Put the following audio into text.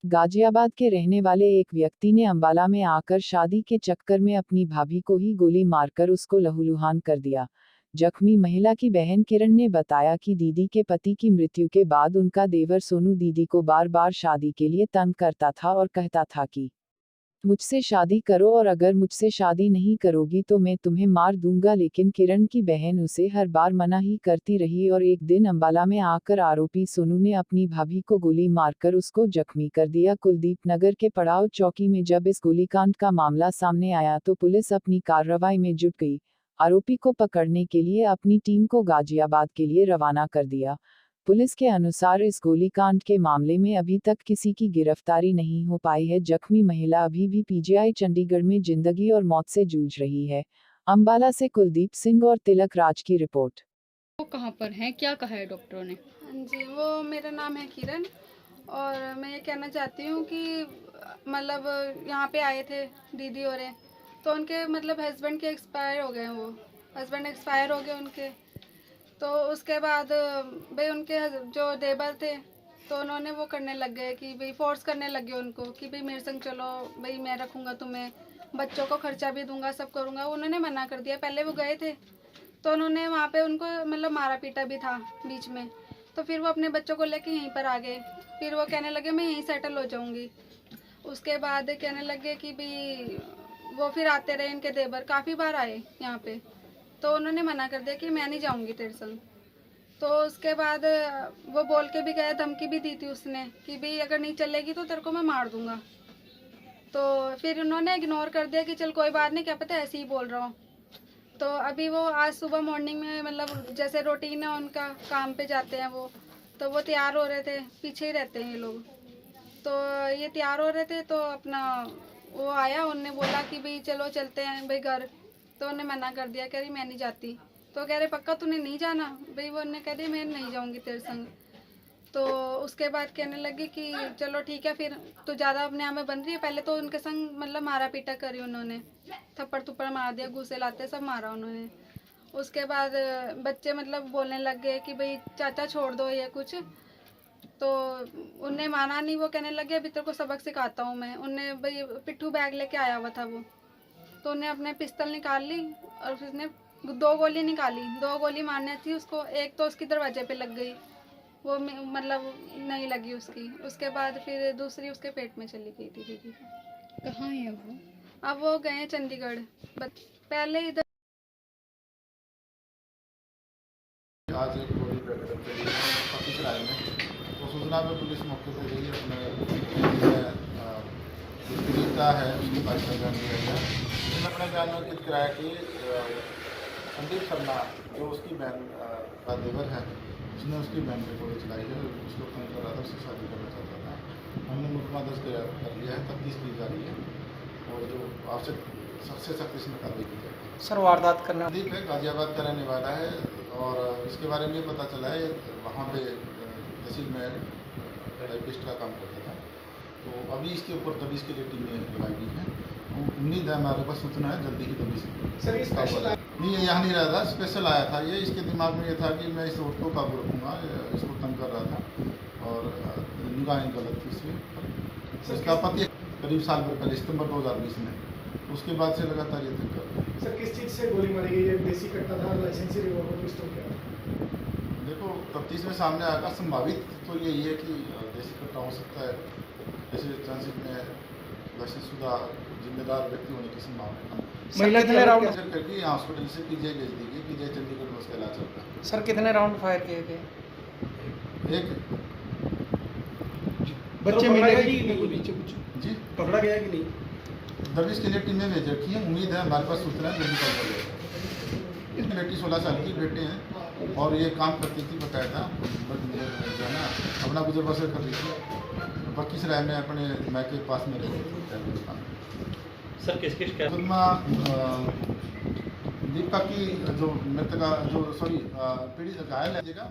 गाजियाबाद के रहने वाले एक व्यक्ति ने अंबाला में आकर शादी के चक्कर में अपनी भाभी को ही गोली मारकर उसको लहूलुहान कर दिया। जख्मी महिला की बहन किरण ने बताया कि दीदी के पति की मृत्यु के बाद उनका देवर सोनू दीदी को बार बार शादी के लिए तंग करता था और कहता था कि मुझसे शादी करो और अगर मुझसे शादी नहीं करोगी तो मैं तुम्हें मार दूंगा, लेकिन किरण की बहन उसे हर बार मना ही करती रही और एक दिन अंबाला में आकर आरोपी सोनू ने अपनी भाभी को गोली मारकर उसको जख्मी कर दिया। कुलदीप नगर के पड़ाव चौकी में जब इस गोलीकांड का मामला सामने आया तो पुलिस अपनी कार्रवाई में जुट गई। आरोपी को पकड़ने के लिए अपनी टीम को गाजियाबाद के लिए रवाना कर दिया। पुलिस के अनुसार इस गोलीकांड के मामले में अभी तक किसी की गिरफ्तारी नहीं हो पाई है। जख्मी महिला अभी भी पीजीआई चंडीगढ़ में जिंदगी और मौत से जूझ रही है। अंबाला से कुलदीप सिंह और तिलक राज की रिपोर्ट। वो कहाँ पर हैं, क्या कहा है डॉक्टरों ने? हाँ जी, वो मेरा नाम है किरण और मैं ये कहना चाहती हूँ कि मतलब यहाँ पे आए थे दीदी और तो उनके मतलब हस्बैंड के एक्सपायर हो गए, वो हस्बैंड एक्सपायर हो गए उनके। तो उसके बाद भाई उनके जो देवर थे तो उन्होंने वो करने लग गए कि भाई फोर्स करने लगे उनको कि भाई मेरे संग चलो, भाई मैं रखूँगा तुम्हें, बच्चों को खर्चा भी दूंगा, सब करूँगा। उन्होंने मना कर दिया। पहले वो गए थे तो उन्होंने वहाँ पे उनको मतलब मारा पीटा भी था बीच में। तो फिर वो अपने बच्चों को लेके यहीं पर आ गए। फिर वो कहने लगे मैं यहीं सेटल हो जाऊँगी। उसके बाद कहने लगे कि भाई वो फिर आते रहे, इनके देवर काफ़ी बार आए यहाँ पे। तो उन्होंने मना कर दिया कि मैं नहीं जाऊँगी तेरे संग। तो उसके बाद वो बोल के भी गए, धमकी भी दी थी उसने कि भाई अगर नहीं चलेगी तो तेरे को मैं मार दूँगा। तो फिर उन्होंने इग्नोर कर दिया कि चल कोई बात नहीं, क्या पता ऐसे ही बोल रहा हूँ। तो अभी वो आज सुबह मॉर्निंग में मतलब जैसे रूटीन है उनका, काम पे जाते हैं वो, तो वो तैयार हो रहे थे, पीछे ही रहते हैं ये लोग। तो ये तैयार हो रहे थे तो अपना वो आया, उनने बोला कि भाई चलो चलते हैं भाई घर। तो उन्हें मना कर दिया, कह रही मैं नहीं जाती। तो कह रहे पक्का तूने नहीं जाना भाई? वो उन्हें कह रही मैं नहीं जाऊँगी तेरे संग। तो उसके बाद कहने लगी कि चलो ठीक है, फिर तो ज़्यादा अपने आप में बन रही है। पहले तो उनके संग मतलब मारा पीटा करी उन्होंने, थप्पड़ थप्पड़ मार दिया, घूसे लाते सब मारा उन्होंने। उसके बाद बच्चे मतलब बोलने लग गए कि भाई चाचा छोड़ दो या कुछ। तो उनने माना नहीं, वो कहने लगे अभी तेरे को सबक सिखाता हूँ मैं। उनने भाई पिट्ठू बैग लेके आया हुआ था वो, तो उन्हें अपने पिस्तल निकाल ली और उसने 2 गोली निकाली। 2 गोली मारनी थी उसको, एक तो उसकी दरवाजे पे लग गई, वो मतलब नहीं लगी उसकी। उसके बाद फिर दूसरी उसके पेट में चली गई थी दीदी। कहाँ है वो? अब वो गए हैं चंडीगढ़। पहले इधर आज एक गोली पतिसराय में तो सूचना पे पुलिस मौके पर गई। अपने पीड़िता है उसके पास जान लिया गया। उसने अपने बयान में अंकित कराया कि संदीप शर्मा जो उसकी बहन का देवर है, उसने उसकी बहन पर गोली चलाई है, उसको फोन कर रहा था, उससे शादी करना चाहता था। हमने मुकदमा दर्ज कर लिया है, तफ्तीश की जा रही है और जो आवश्यक सख्त से सख्त इसमें कार्रवाई की जाएगी। सर वारदात करना संदीप है, गाजियाबाद का रहने वाला है और इसके बारे में पता चला है वहाँ पे तहसील में टाइपिस्ट का काम करता था। तो अभी इसके ऊपर तबीज के लिए टीमें लगाई गई हैं। उम्मीद है हमारे पास सूचना है जल्दी ही तबीज सर नहीं, ये यहाँ नहीं रहा था, स्पेशल आया था। ये इसके दिमाग में ये था कि मैं इस औरत को काबू रखूँगा, इसको तंग कर रहा था और निगाहें गलत थी इसमें। इसका पति करीब साल भर पहले सितंबर 2020 में, उसके बाद से लगातार ये तंग कर रहा है। सर किस चीज़ से गोली मारी गई है? देसी कट्टा था, लाइसेंसी रिवॉल्वर, पिस्टल क्या? देखो तफ्तीश में सामने आएगा। संभावित तो यही है कि देसी कट्टा हो सकता है, जैसे ट्रांसिट में लाइसेंसशुदा जिम्मेदार व्यक्ति होने की संभावना कम। महिला कितने राउंड करके यहाँ हॉस्पिटल से पीजीआई भेज दी गई। पीजीआई चंडीगढ़ में उसका इलाज चलता है। सर कितने राउंड फायर किए गए? एक बच्चे मिले कि नहीं? जी पकड़ा गया कि नहीं? दर्ज के लिए टीमें भेज रखी हैं। उम्मीद है हमारे पास सूचना है जल्दी पकड़ जाएगा। बेटी 16 साल की बेटे हैं और ये काम करती थी बकायदा, बट जो है ना अपना गुजर बसर कर रही थी। बखीसराय में अपने मैके के पास में रहती थी। सर किस मुकदमा दीपक की जो मृतका जो पीड़ित घायल है जगह